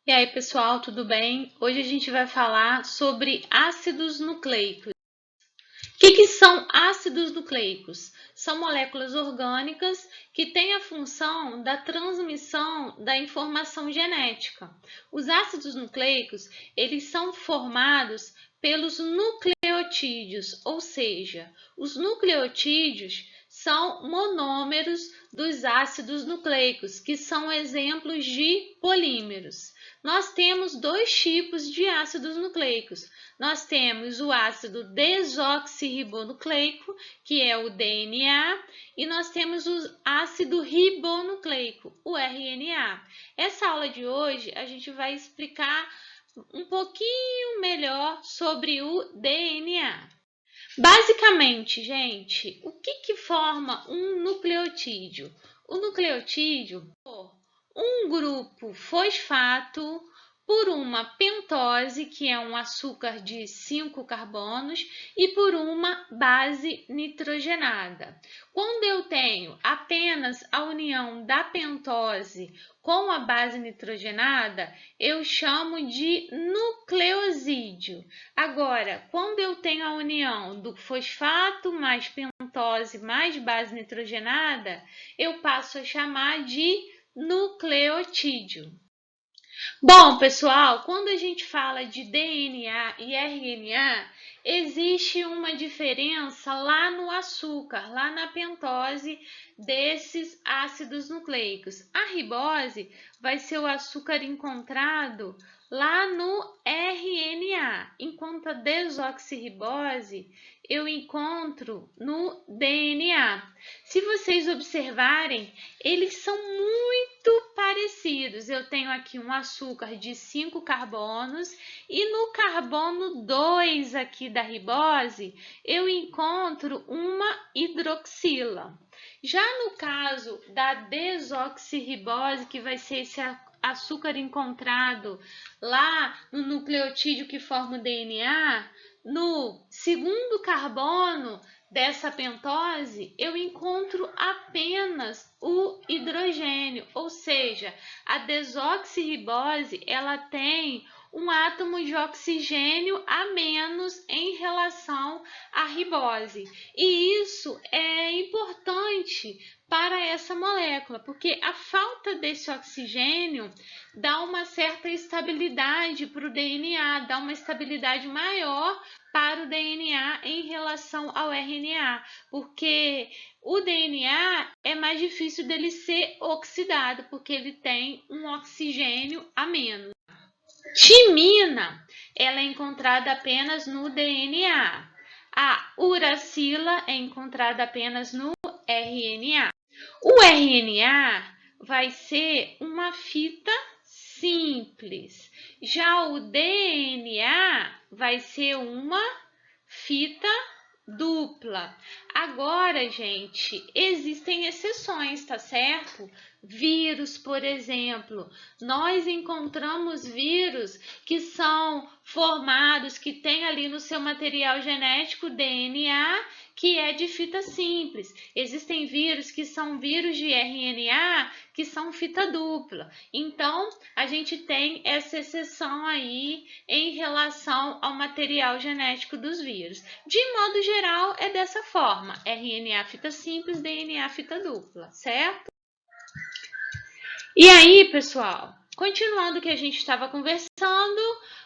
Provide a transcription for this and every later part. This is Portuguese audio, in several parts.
E aí, pessoal, tudo bem? Hoje a gente vai falar sobre ácidos nucleicos. O que são ácidos nucleicos? São moléculas orgânicas que têm a função da transmissão da informação genética. Os ácidos nucleicos, eles são formados pelos nucleotídeos, ou seja, os nucleotídeos são monômeros dos ácidos nucleicos, que são exemplos de polímeros. Nós temos dois tipos de ácidos nucleicos. Nós temos o ácido desoxirribonucleico, que é o DNA, e nós temos o ácido ribonucleico, o RNA. Essa aula de hoje a gente vai explicar um pouquinho melhor sobre o DNA. Basicamente, gente, o que forma um nucleotídeo? O nucleotídeo é um grupo fosfato por uma pentose, que é um açúcar de 5 carbonos, e por uma base nitrogenada. Quando eu tenho apenas a união da pentose com a base nitrogenada, eu chamo de nucleosídeo. Agora, quando eu tenho a união do fosfato mais pentose mais base nitrogenada, eu passo a chamar de nucleotídeo. Bom, pessoal, quando a gente fala de DNA e RNA, existe uma diferença lá no açúcar, lá na pentose desses ácidos nucleicos. A ribose vai ser o açúcar encontrado lá no RNA, enquanto a desoxirribose eu encontro no DNA. Se vocês observarem, eles são muito parecidos. Eu tenho aqui um açúcar de 5 carbonos e no carbono 2 aqui da ribose, eu encontro uma hidroxila. Já no caso da desoxirribose, que vai ser esse açúcar encontrado lá no nucleotídeo que forma o DNA, no segundo carbono dessa pentose, eu encontro apenas o hidrogênio, ou seja, a desoxirribose ela tem um átomo de oxigênio a menos em relação à ribose. E isso é importante para essa molécula, porque a falta desse oxigênio dá uma certa estabilidade para o DNA, dá uma estabilidade maior para o DNA em relação ao RNA, porque o DNA é mais difícil dele ser oxidado, porque ele tem um oxigênio a menos. Timina, ela é encontrada apenas no DNA. A uracila é encontrada apenas no RNA. O RNA vai ser uma fita simples. Já o DNA vai ser uma fita dupla. Agora, gente, existem exceções, tá certo? Vírus, por exemplo, nós encontramos vírus que são formados, que tem ali no seu material genético DNA, que é de fita simples. Existem vírus que são vírus de RNA, que são fita dupla. Então, a gente tem essa exceção aí em relação ao material genético dos vírus. De modo geral, é dessa forma: RNA fita simples, DNA fita dupla, certo? E aí, pessoal, continuando o que a gente estava conversando,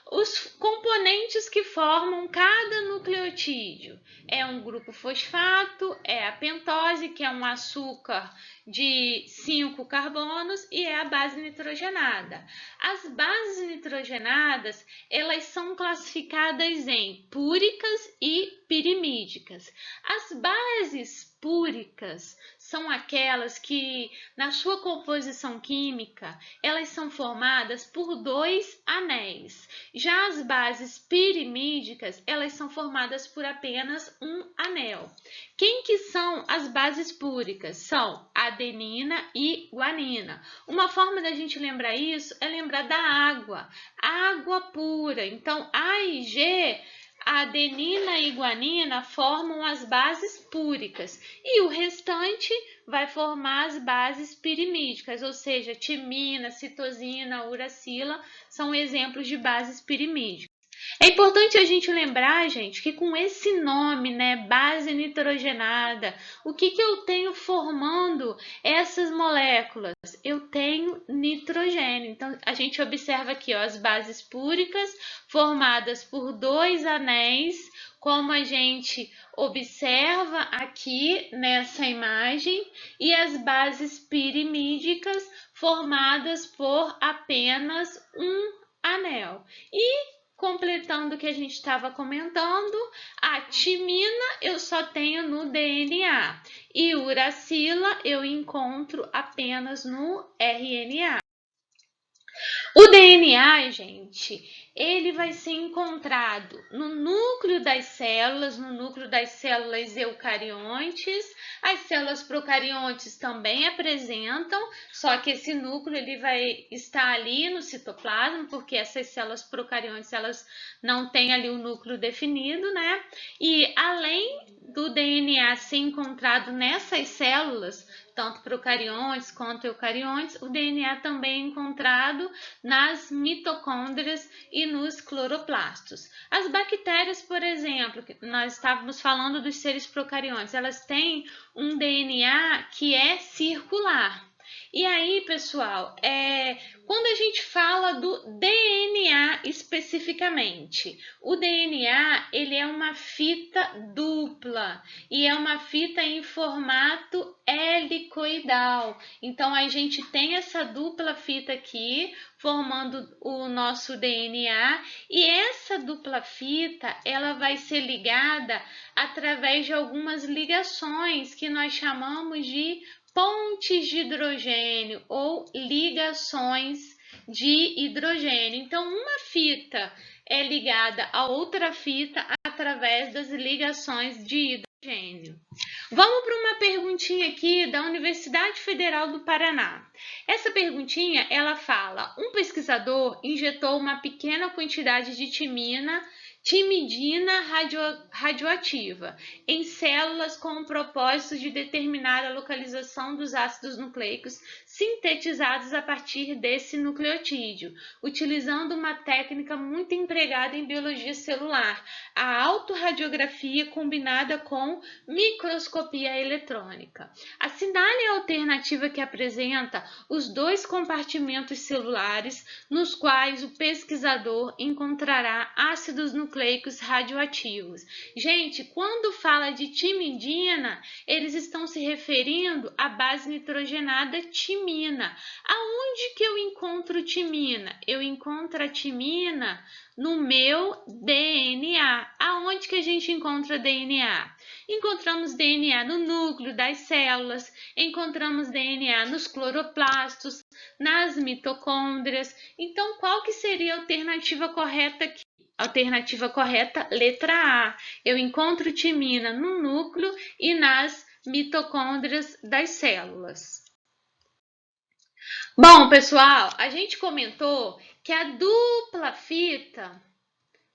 os componentes que formam cada nucleotídeo. É um grupo fosfato, é a pentose, que é um açúcar de 5 carbonos, e é a base nitrogenada. As bases nitrogenadas, elas são classificadas em púricas e pirimídicas. As bases púricas são aquelas que, na sua composição química, elas são formadas por 2 anéis. Já as bases pirimídicas, elas são formadas por apenas um anel. Quem que são as bases púricas? São adenina e guanina. Uma forma da gente lembrar isso é lembrar da água, água pura. Então, A e G, a adenina e guanina formam as bases púricas e o restante vai formar as bases pirimídicas, ou seja, timina, citosina, uracila são exemplos de bases pirimídicas. É importante a gente lembrar, gente, que com esse nome, né, base nitrogenada, o que eu tenho formando essas moléculas? Eu tenho nitrogênio. Então, a gente observa aqui, ó, as bases púricas formadas por dois anéis, como a gente observa aqui nessa imagem, e as bases pirimídicas formadas por apenas um anel. E completando o que a gente estava comentando, a timina eu só tenho no DNA e uracila eu encontro apenas no RNA. O DNA, gente, ele vai ser encontrado no núcleo das células, eucariontes. As células procariontes também apresentam, só que esse núcleo ele vai estar ali no citoplasma, porque essas células procariontes elas não têm ali o núcleo definido, né? E além do DNA ser encontrado nessas células, tanto procariontes quanto eucariontes, o DNA também é encontrado nas mitocôndrias e nos cloroplastos. As bactérias, por exemplo, que nós estávamos falando dos seres procariontes, elas têm um DNA que é circular. E aí, pessoal, quando a gente fala do DNA especificamente, o DNA ele é uma fita dupla e é uma fita em formato helicoidal. Então, a gente tem essa dupla fita aqui, formando o nosso DNA, e essa dupla fita ela vai ser ligada através de algumas ligações que nós chamamos de pontes de hidrogênio ou ligações de hidrogênio. Então, uma fita é ligada a outra fita através das ligações de hidrogênio. Vamos para uma perguntinha aqui da Universidade Federal do Paraná. Essa perguntinha, ela fala: um pesquisador injetou uma pequena quantidade de timidina radioativa em células com o propósito de determinar a localização dos ácidos nucleicos sintetizados a partir desse nucleotídeo, utilizando uma técnica muito empregada em biologia celular, a autorradiografia combinada com microscopia eletrônica. Assinale a alternativa que apresenta os dois compartimentos celulares nos quais o pesquisador encontrará ácidos nucleicos radioativos. Gente, quando fala de timidina, eles estão se referindo à base nitrogenada timina. Aonde que eu encontro timina? Eu encontro a timina no meu DNA. Aonde que a gente encontra DNA? Encontramos DNA no núcleo das células, encontramos DNA nos cloroplastos, nas mitocôndrias. Então, qual que seria a alternativa correta aqui? Alternativa correta, letra A. Eu encontro timina no núcleo e nas mitocôndrias das células. Bom, pessoal, a gente comentou que a dupla fita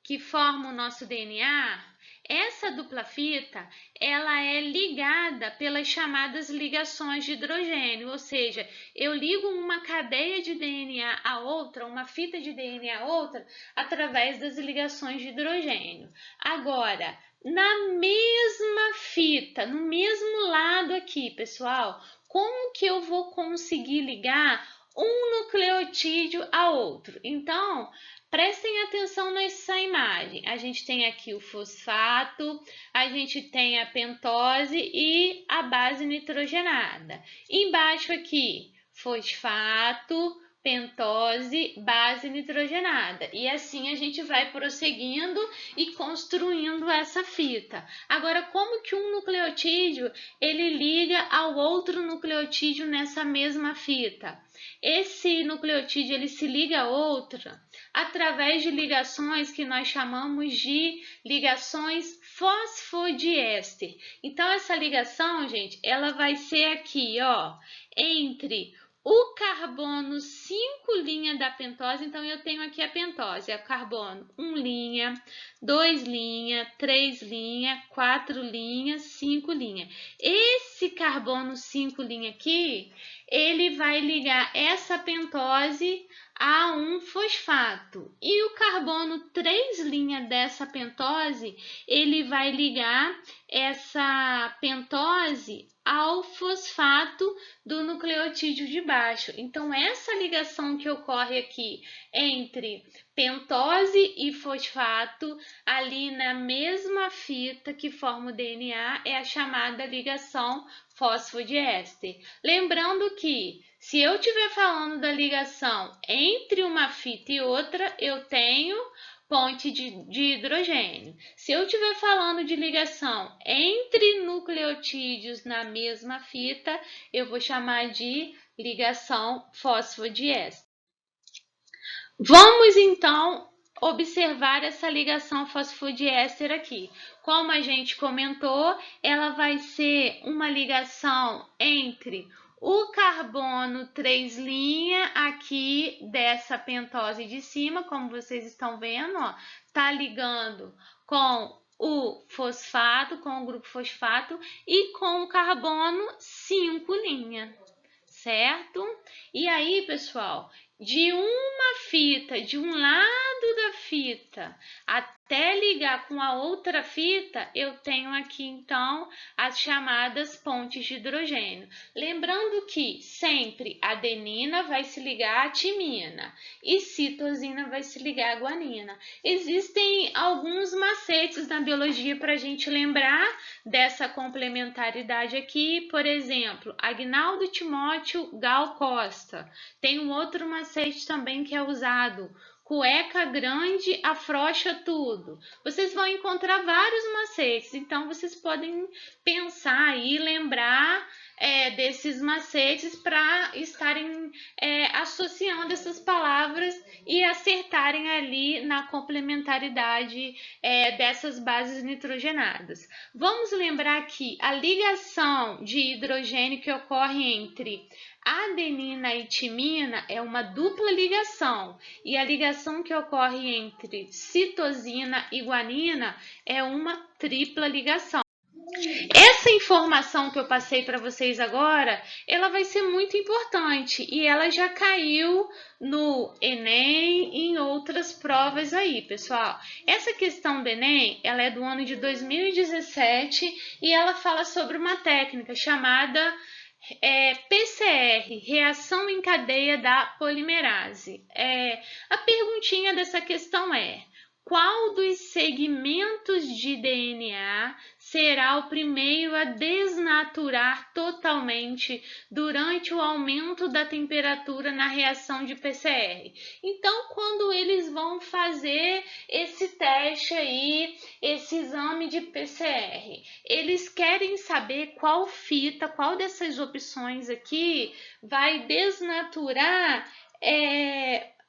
que forma o nosso DNA, essa dupla fita, ela é ligada pelas chamadas ligações de hidrogênio, ou seja, eu ligo uma cadeia de DNA a outra, uma fita de DNA a outra, através das ligações de hidrogênio. Agora, na mesma fita, no mesmo lado aqui, pessoal, como que eu vou conseguir ligar um nucleotídeo a outro? Então, prestem atenção nessa imagem. A gente tem aqui o fosfato, a gente tem a pentose e a base nitrogenada. Embaixo aqui, fosfato, pentose, base nitrogenada. E assim a gente vai prosseguindo e construindo essa fita. Agora, como que um nucleotídeo ele liga ao outro nucleotídeo nessa mesma fita? Esse nucleotídeo ele se liga a outra através de ligações que nós chamamos de ligações fosfodiéster. Então, essa ligação, gente, ela vai ser aqui, ó, entre o carbono 5' da pentose, então eu tenho aqui a pentose, é o carbono 1', 2', 3', 4', 5'. Esse carbono 5' aqui, ele vai ligar essa pentose a um fosfato. E o carbono 3' dessa pentose, ele vai ligar essa pentose ao fosfato do nucleotídeo de baixo. Então, essa ligação que ocorre aqui entre pentose e fosfato, ali na mesma fita que forma o DNA, é a chamada ligação fosfodiéster. Lembrando que, se eu estiver falando da ligação entre uma fita e outra, eu tenho ponte de hidrogênio. Se eu estiver falando de ligação entre nucleotídeos na mesma fita, eu vou chamar de ligação fosfodiéster. Vamos então observar essa ligação fosfodiéster aqui. Como a gente comentou, ela vai ser uma ligação entre o carbono 3' aqui dessa pentose de cima, como vocês estão vendo, ó, tá ligando com o fosfato, com o grupo fosfato e com o carbono 5', certo? E aí, pessoal, de uma fita, de um lado da fita, até ligar com a outra fita, eu tenho aqui, então, as chamadas pontes de hidrogênio. Lembrando que sempre a adenina vai se ligar à timina e citosina vai se ligar à guanina. Existem alguns macetes na biologia para a gente lembrar dessa complementaridade aqui. Por exemplo, Agnaldo Timóteo Gal Costa. Tem um outro macete também que é usado. Cueca grande afrouxa tudo. Vocês vão encontrar vários macetes, então vocês podem pensar e lembrar desses macetes para estarem associando essas palavras e acertarem ali na complementaridade dessas bases nitrogenadas. Vamos lembrar que a ligação de hidrogênio que ocorre entre adenina e timina é uma dupla ligação, e a ligação que ocorre entre citosina e guanina é uma tripla ligação. Essa informação que eu passei para vocês agora, ela vai ser muito importante e ela já caiu no Enem e em outras provas aí, pessoal. Essa questão do Enem, ela é do ano de 2017 e ela fala sobre uma técnica chamada PCR, reação em cadeia da polimerase. A perguntinha dessa questão é: qual dos segmentos de DNA será o primeiro a desnaturar totalmente durante o aumento da temperatura na reação de PCR? Então, quando eles vão fazer esse teste aí, esse exame de PCR, eles querem saber qual fita, qual dessas opções aqui vai desnaturar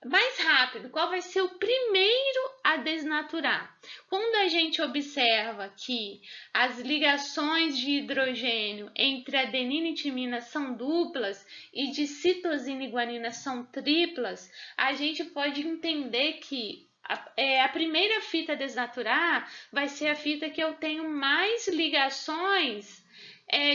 mais rápido, qual vai ser o primeiro a desnaturar. Quando a gente observa que as ligações de hidrogênio entre adenina e timina são duplas e de citosina e guanina são triplas, a gente pode entender que a primeira fita a desnaturar vai ser a fita que eu tenho mais ligações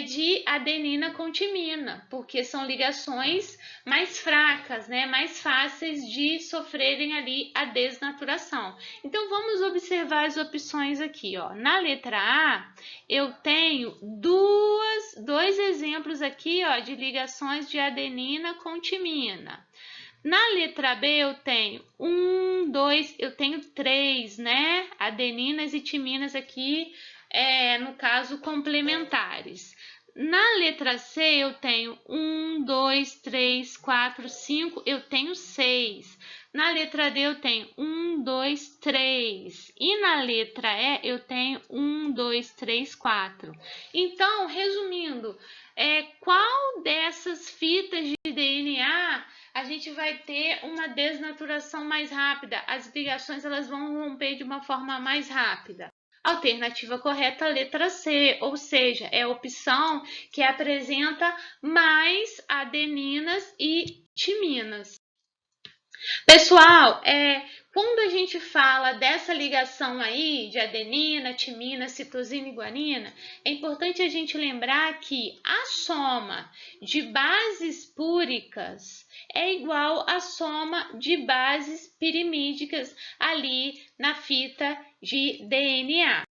de adenina com timina, porque são ligações mais fracas, né, mais fáceis de sofrerem ali a desnaturação. Então, vamos observar as opções aqui, ó. Na letra A, eu tenho dois exemplos aqui, ó, de ligações de adenina com timina. Na letra B, eu tenho eu tenho 3, né, adeninas e timinas aqui, no caso, complementares. Na letra C, eu tenho 1, 2, 3, 4, 5, eu tenho 6. Na letra D, eu tenho 1, 2, 3. E na letra E, eu tenho 1, 2, 3, 4. Então, resumindo, qual dessas fitas de DNA a gente vai ter uma desnaturação mais rápida? As ligações elas vão romper de uma forma mais rápida. Alternativa correta, letra C, ou seja, é a opção que apresenta mais adeninas e timinas. Pessoal, quando a gente fala dessa ligação aí de adenina, timina, citosina e guanina, é importante a gente lembrar que a soma de bases púricas é igual à soma de bases pirimídicas ali na fita de DNA.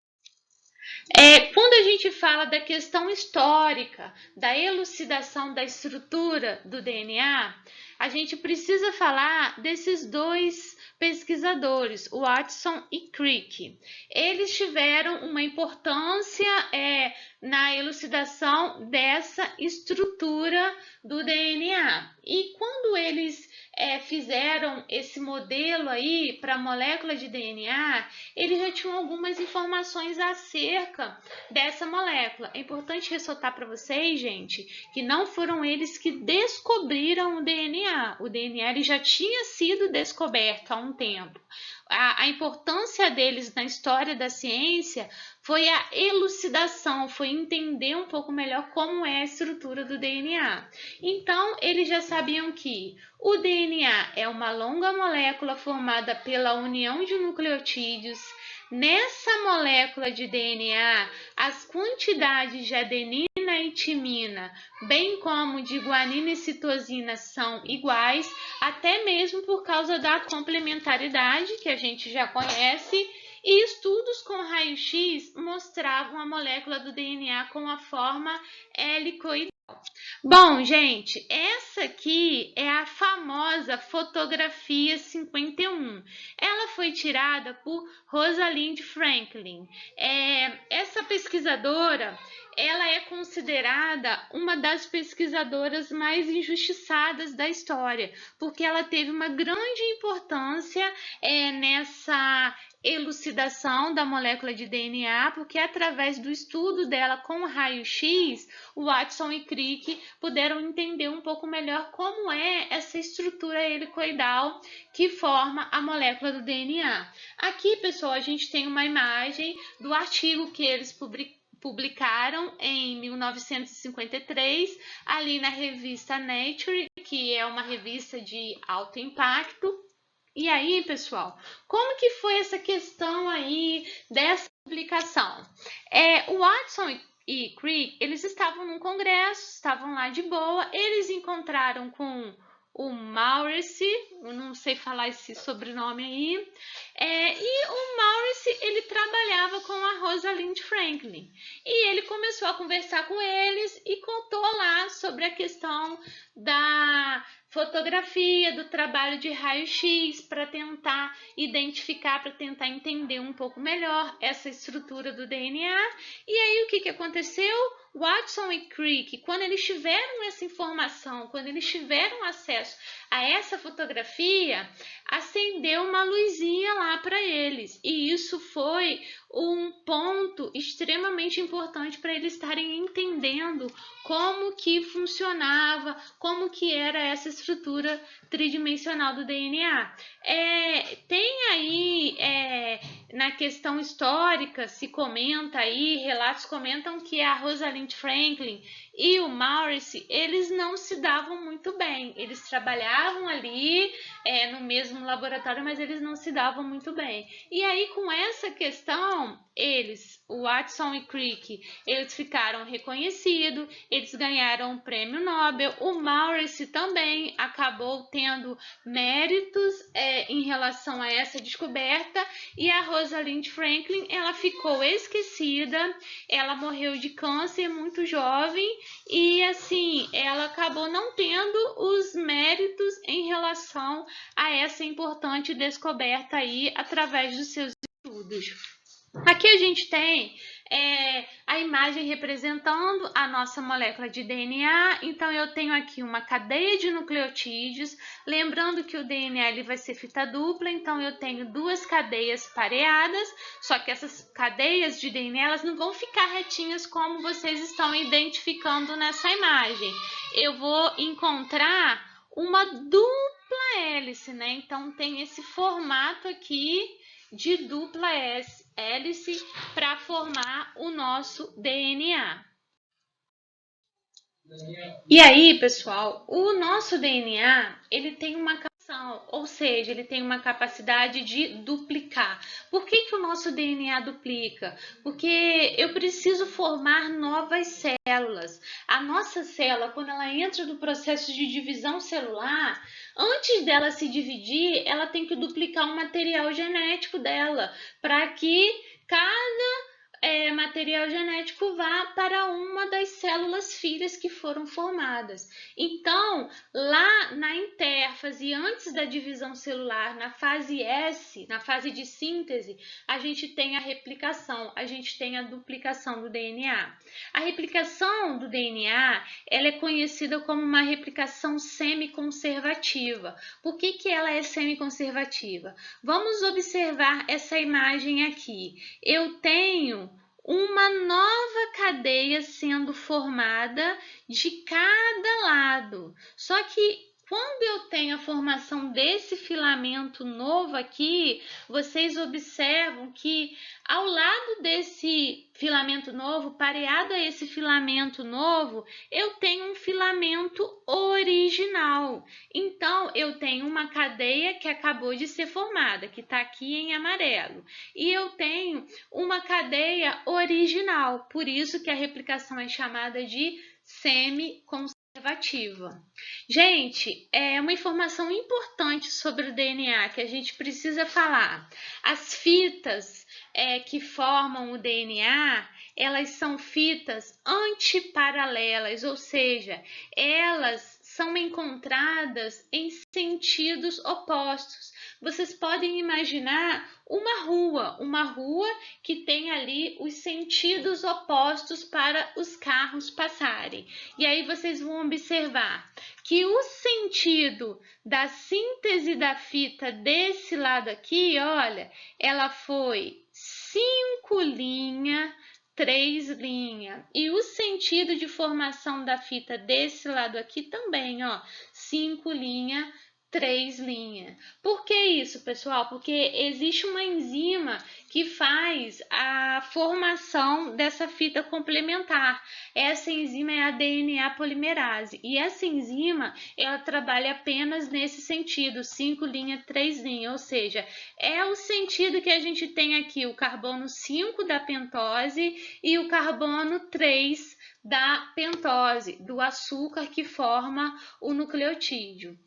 Quando a gente fala da questão histórica, da elucidação da estrutura do DNA, a gente precisa falar desses dois pesquisadores, Watson e Crick. Eles tiveram uma importância na elucidação dessa estrutura do DNA. E quando eles fizeram esse modelo aí para a molécula de DNA, eles já tinham algumas informações acerca dessa molécula. É importante ressaltar para vocês, gente, que não foram eles que descobriram o DNA. O DNA ele já tinha sido descoberto há um tempo. A importância deles na história da ciência foi a elucidação, foi entender um pouco melhor como é a estrutura do DNA. Então, eles já sabiam que o DNA é uma longa molécula formada pela união de nucleotídeos. Nessa molécula de DNA, as quantidades de adenina e timina, bem como de guanina e citosina, são iguais, até mesmo por causa da complementaridade, que a gente já conhece, e estudos com raio-x mostravam a molécula do DNA com a forma helicoidal. Bom, gente, essa aqui é a famosa fotografia 51. Ela foi tirada por Rosalind Franklin. Essa pesquisadora, ela é considerada uma das pesquisadoras mais injustiçadas da história, porque ela teve uma grande importância nessa elucidação da molécula de DNA, porque através do estudo dela com raio-x, Watson e Crick puderam entender um pouco melhor como é essa estrutura helicoidal que forma a molécula do DNA. Aqui, pessoal, a gente tem uma imagem do artigo que eles publicaram em 1953, ali na revista Nature, que é uma revista de alto impacto. E aí, pessoal, como que foi essa questão aí dessa publicação? O Watson e Crick, eles estavam num congresso, estavam lá de boa, eles encontraram com o Maurice, eu não sei falar esse sobrenome aí, e o Maurice, ele trabalhava com a Rosalind Franklin, e ele começou a conversar com eles e contou lá sobre a questão da fotografia, do trabalho de raio-x para tentar identificar, para tentar entender um pouco melhor essa estrutura do DNA. E aí o que aconteceu? Watson e Crick, quando eles tiveram essa informação, quando eles tiveram acesso a essa fotografia, acendeu uma luzinha lá para eles. E isso foi um ponto extremamente importante para eles estarem entendendo como que funcionava, como que era essa estrutura tridimensional do DNA. Tem aí, na questão histórica, se comenta aí, relatos comentam que a Rosalind Franklin e o Maurice, eles não se davam muito bem. Eles trabalhavam ali no mesmo laboratório, mas eles não se davam muito bem. E aí, com essa questão, o Watson e Crick, eles ficaram reconhecidos, eles ganharam o prêmio Nobel. O Maurice também acabou tendo méritos em relação a essa descoberta, e a Rosalind Franklin, ela ficou esquecida, ela morreu de câncer muito jovem, e assim, ela acabou não tendo os méritos em relação a essa importante descoberta aí através dos seus estudos. Aqui a gente tem a imagem representando a nossa molécula de DNA. Então, eu tenho aqui uma cadeia de nucleotídeos. Lembrando que o DNA ele vai ser fita dupla, então eu tenho duas cadeias pareadas, só que essas cadeias de DNA elas não vão ficar retinhas como vocês estão identificando nessa imagem. Eu vou encontrar uma dupla hélice, né? Então, tem esse formato aqui de dupla hélice para formar o nosso DNA. E aí, pessoal, o nosso DNA, ele tem uma capacidade, ou seja, ele tem uma capacidade de duplicar. Por que o nosso DNA duplica? Porque eu preciso formar novas células. A nossa célula, quando ela entra no processo de divisão celular, antes dela se dividir, ela tem que duplicar o material genético dela, para que cada material genético vá para uma das células filhas que foram formadas. Então, lá na intérfase, antes da divisão celular, na fase S, na fase de síntese, a gente tem a replicação, a gente tem a duplicação do DNA. A replicação do DNA, ela é conhecida como uma replicação semiconservativa. Por que ela é semiconservativa? Vamos observar essa imagem aqui. Eu tenho uma nova cadeia sendo formada de cada lado. Só que quando eu tenho a formação desse filamento novo aqui, vocês observam que ao lado desse filamento novo, pareado a esse filamento novo, eu tenho um filamento original. Então, eu tenho uma cadeia que acabou de ser formada, que está aqui em amarelo. E eu tenho uma cadeia original, por isso que a replicação é chamada de semiconservativa. Gente, é uma informação importante sobre o DNA que a gente precisa falar. As fitas que formam o DNA, elas são fitas antiparalelas, ou seja, elas são encontradas em sentidos opostos. Vocês podem imaginar uma rua que tem ali os sentidos opostos para os carros passarem. E aí vocês vão observar que o sentido da síntese da fita desse lado aqui, olha, ela foi 5 linhas, 3 linhas. E o sentido de formação da fita desse lado aqui também, ó, 5 linhas, 3 linhas. Por que isso, pessoal? Porque existe uma enzima que faz a formação dessa fita complementar. Essa enzima é a DNA polimerase. E essa enzima, ela trabalha apenas nesse sentido, 5 linhas, 3 linhas. Ou seja, é o sentido que a gente tem aqui, o carbono 5 da pentose e o carbono 3 da pentose, do açúcar que forma o nucleotídeo.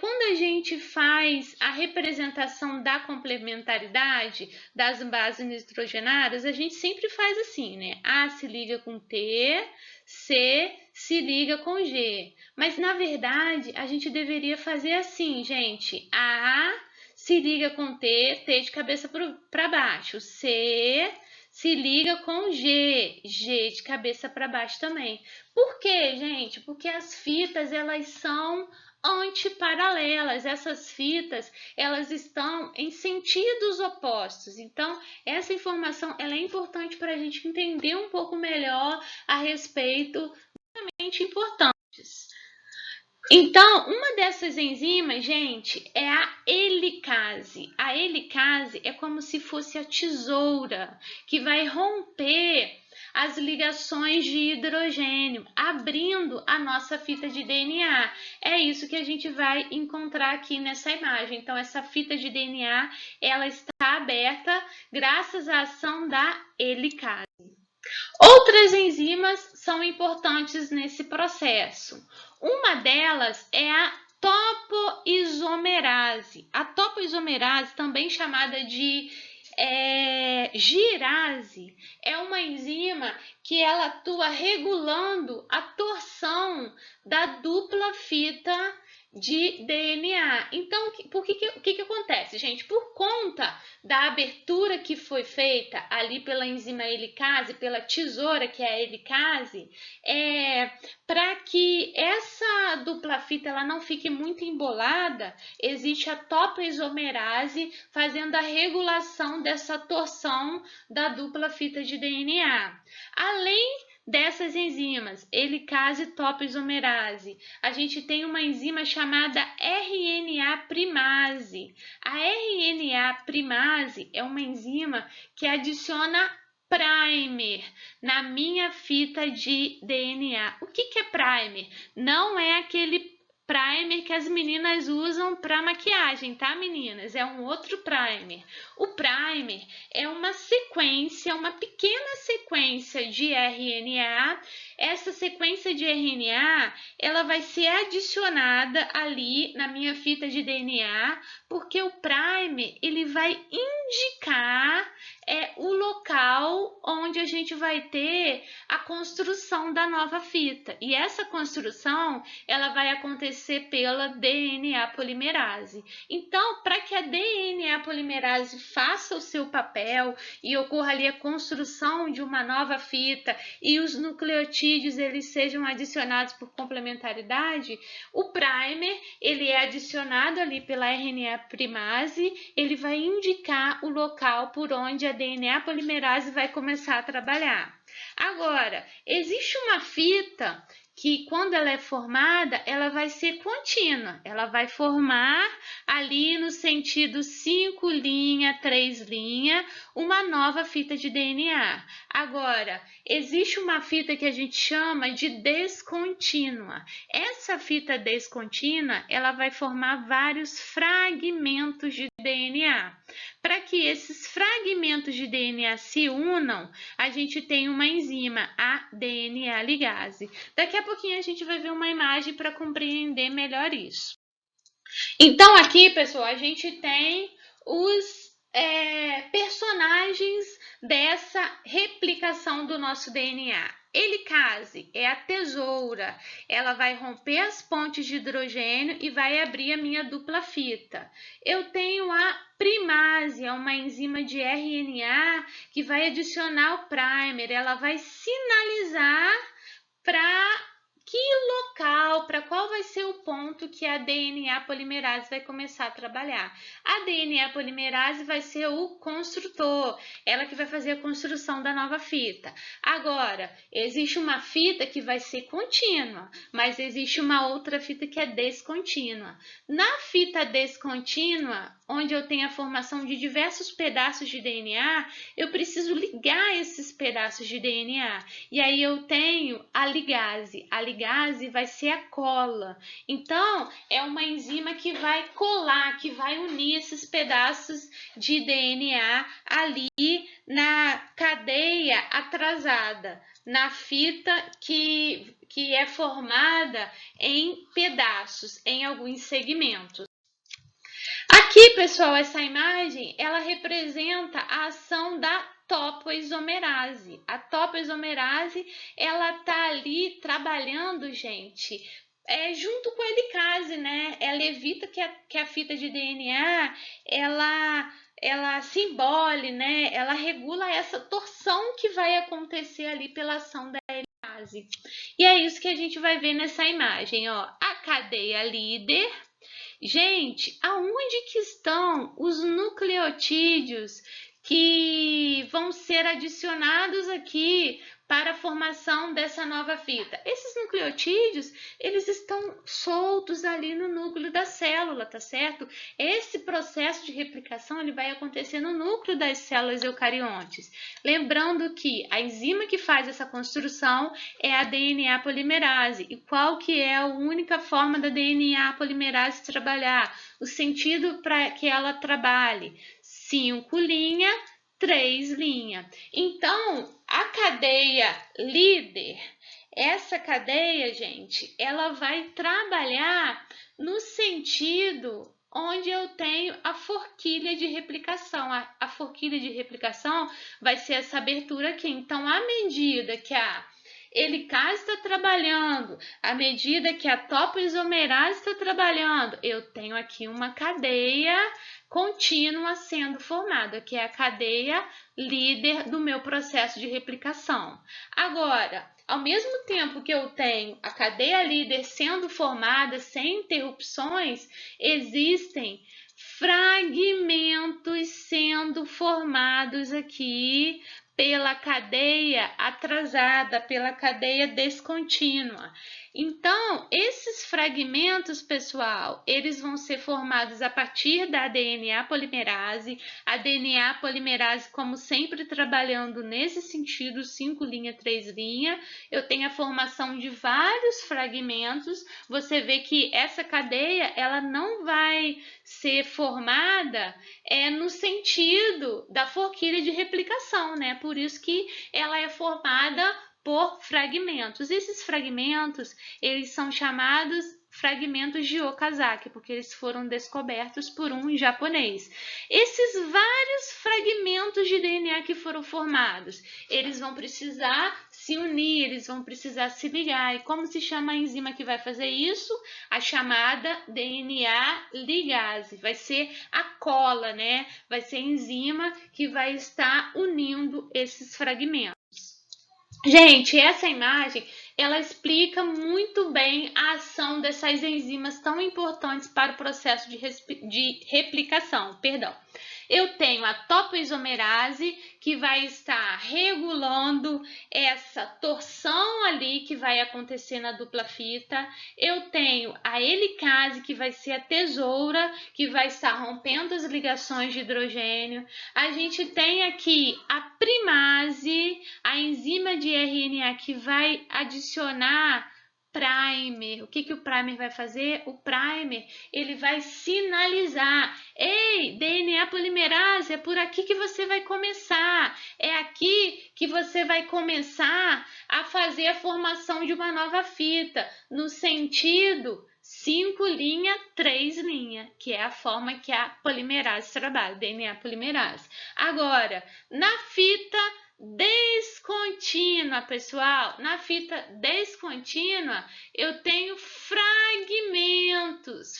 Quando a gente faz a representação da complementaridade das bases nitrogenadas, a gente sempre faz assim, né? A se liga com T, C se liga com G. Mas, na verdade, a gente deveria fazer assim, gente. A se liga com T, T de cabeça para baixo. C se liga com G, G de cabeça para baixo também. Por quê, gente? Porque as fitas, elas são antiparalelas. Essas fitas, elas estão em sentidos opostos. Então, essa informação ela é importante para a gente entender um pouco melhor a respeito realmente importantes. Então, uma dessas enzimas, gente, é a helicase. A helicase é como se fosse a tesoura que vai romper as ligações de hidrogênio, abrindo a nossa fita de DNA. É isso que a gente vai encontrar aqui nessa imagem. Então, essa fita de DNA, ela está aberta graças à ação da helicase. Outras enzimas são importantes nesse processo. Uma delas é a topoisomerase. A topoisomerase, também chamada de girase, é uma enzima que ela atua regulando a torção da dupla fita de DNA. Então, o que acontece, gente? Por conta da abertura que foi feita ali pela enzima helicase, pela tesoura que é a helicase, para que essa dupla fita ela não fique muito embolada, existe a topoisomerase fazendo a regulação dessa torção da dupla fita de DNA. Além dessas enzimas, helicase topoisomerase, a gente tem uma enzima chamada RNA primase. A RNA primase é uma enzima que adiciona primer na minha fita de DNA. O que é primer? Não é aquele primer que as meninas usam para maquiagem, tá, meninas? É um outro primer. O primer é uma sequência, uma pequena sequência de RNA. Essa sequência de RNA, ela vai ser adicionada ali na minha fita de DNA, porque o primer, ele vai indicar o local onde a gente vai ter a construção da nova fita. E essa construção, ela vai acontecer pela DNA polimerase. Então, para que a DNA polimerase faça o seu papel e ocorra ali a construção de uma nova fita e os nucleotídeos eles sejam adicionados por complementaridade, o primer ele é adicionado ali pela RNA primase, ele vai indicar o local por onde a DNA polimerase vai começar a trabalhar. Agora, existe uma fita que quando ela é formada, ela vai ser contínua. Ela vai formar ali no sentido 5' 3', uma nova fita de DNA. Agora, existe uma fita que a gente chama de descontínua. Essa fita descontínua, ela vai formar vários fragmentos de DNA. Para que esses fragmentos de DNA se unam, a gente tem uma enzima, a DNA ligase. Daqui a pouquinho a gente vai ver uma imagem para compreender melhor isso. Então, aqui, pessoal, a gente tem os personagens dessa replicação do nosso DNA. Helicase é a tesoura, ela vai romper as pontes de hidrogênio e vai abrir a minha dupla fita. Eu tenho a primase, é uma enzima de RNA que vai adicionar o primer, ela vai sinalizar para que local, para qual vai ser o ponto que a DNA polimerase vai começar a trabalhar. A DNA polimerase vai ser o construtor, ela que vai fazer a construção da nova fita. Agora, existe uma fita que vai ser contínua, mas existe uma outra fita que é descontínua. Na fita descontínua, onde eu tenho a formação de diversos pedaços de DNA, eu preciso ligar esses pedaços de DNA. E aí eu tenho a ligase. A ligase vai ser a cola. Então, é uma enzima que vai colar, que vai unir esses pedaços de DNA ali na cadeia atrasada, na fita que é formada em pedaços, em alguns segmentos. Aqui, pessoal, essa imagem, ela representa a ação da topoisomerase. A topoisomerase, ela tá ali trabalhando, gente, junto com a helicase, né? Ela evita que a fita de DNA, ela se embole, né? Ela regula essa torção que vai acontecer ali pela ação da helicase. E é isso que a gente vai ver nessa imagem, ó. A cadeia líder. Gente, aonde que estão os nucleotídeos que vão ser adicionados aqui para a formação dessa nova fita? Esses nucleotídeos, eles estão soltos ali no núcleo da célula, tá certo? Esse processo de replicação, ele vai acontecer no núcleo das células eucariontes. Lembrando que a enzima que faz essa construção é a DNA polimerase. E qual que é a única forma da DNA polimerase trabalhar? O sentido para que ela trabalhe? 5', 3'. Então, a cadeia líder, essa cadeia, gente, ela vai trabalhar no sentido onde eu tenho a forquilha de replicação. A forquilha de replicação vai ser essa abertura aqui. Então, à medida que a helicase está trabalhando, à medida que a topoisomerase está trabalhando, eu tenho aqui uma cadeia contínua sendo formada, que é a cadeia líder do meu processo de replicação. Agora, ao mesmo tempo que eu tenho a cadeia líder sendo formada sem interrupções, existem fragmentos sendo formados aqui pela cadeia atrasada, pela cadeia descontínua. Então, esses fragmentos, pessoal, eles vão ser formados a partir da DNA polimerase. A DNA polimerase, como sempre, trabalhando nesse sentido, 5 linha, 3 linha. Eu tenho a formação de vários fragmentos. Você vê que essa cadeia, ela não vai ser formada no sentido da forquilha de replicação, né? Por isso que ela é formada por fragmentos. Esses fragmentos, eles são chamados fragmentos de Okazaki, porque eles foram descobertos por um japonês. Esses vários fragmentos de DNA que foram formados, eles vão precisar se unir, eles vão precisar se ligar. E como se chama a enzima que vai fazer isso? A chamada DNA ligase. Vai ser a cola, né? Vai ser a enzima que vai estar unindo esses fragmentos. Gente, essa imagem, ela explica muito bem a ação dessas enzimas tão importantes para o processo de replicação. Eu tenho a topoisomerase, que vai estar regulando essa torção ali que vai acontecer na dupla fita. Eu tenho a helicase, que vai ser a tesoura, que vai estar rompendo as ligações de hidrogênio. A gente tem aqui a primase, a enzima de RNA que vai adicionar primer. O que o primer vai fazer? O primer, ele vai sinalizar: ei, DNA polimerase, é por aqui que você vai começar. É aqui que você vai começar a fazer a formação de uma nova fita, no sentido 5 linha, 3 linha, que é a forma que a polimerase trabalha, DNA polimerase. Agora, na fita descontínua, pessoal, na fita descontínua, eu tenho fragmentos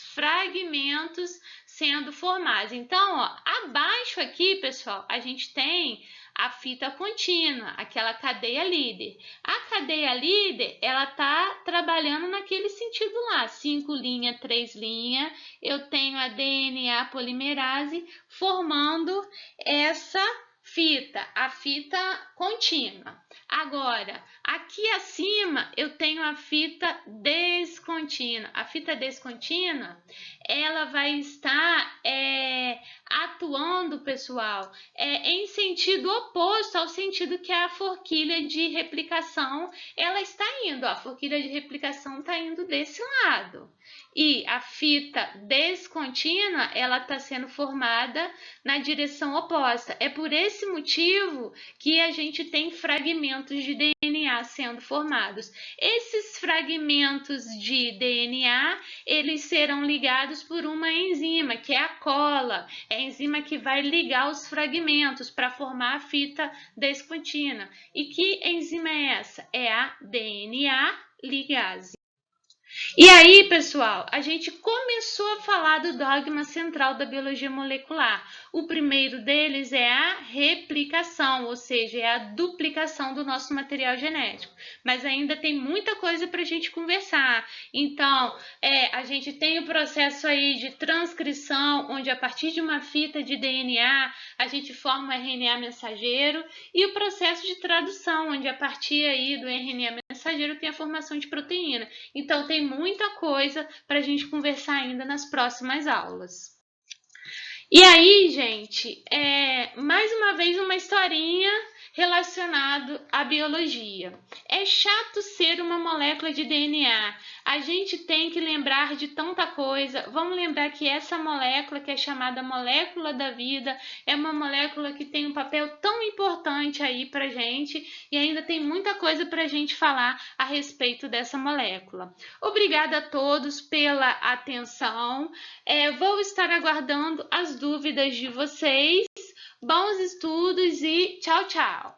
sendo formados. Então, ó, abaixo aqui, pessoal, a gente tem a fita contínua, aquela cadeia líder. A cadeia líder, ela tá trabalhando naquele sentido lá, 5 linha, 3 linha. Eu tenho a DNA polimerase formando essa fita, a fita contínua. Agora, aqui acima eu tenho a fita descontínua. A fita descontínua, ela vai estar atuando, pessoal, em sentido oposto ao sentido que a forquilha de replicação ela está indo. A forquilha de replicação está indo desse lado. E a fita descontínua, ela está sendo formada na direção oposta. É por esse motivo que a gente tem fragmentos de DNA sendo formados. Esses fragmentos de DNA, eles serão ligados por uma enzima, que é a cola. É a enzima que vai ligar os fragmentos para formar a fita descontínua. E que enzima é essa? É a DNA ligase. E aí, pessoal, a gente começou a falar do dogma central da biologia molecular. O primeiro deles é a replicação, ou seja, é a duplicação do nosso material genético. Mas ainda tem muita coisa para a gente conversar. Então, a gente tem o processo aí de transcrição, onde a partir de uma fita de DNA, a gente forma o RNA mensageiro, e o processo de tradução, onde a partir aí do RNA mensageiro tem a formação de proteína. Então, tem muita coisa para a gente conversar ainda nas próximas aulas. E aí, gente, mais uma vez uma historinha relacionado à biologia. É chato ser uma molécula de DNA. A gente tem que lembrar de tanta coisa. Vamos lembrar que essa molécula, que é chamada molécula da vida, é uma molécula que tem um papel tão importante aí pra gente, e ainda tem muita coisa pra gente falar a respeito dessa molécula. Obrigada a todos pela atenção. Vou estar aguardando as dúvidas de vocês. Bons estudos e tchau, tchau!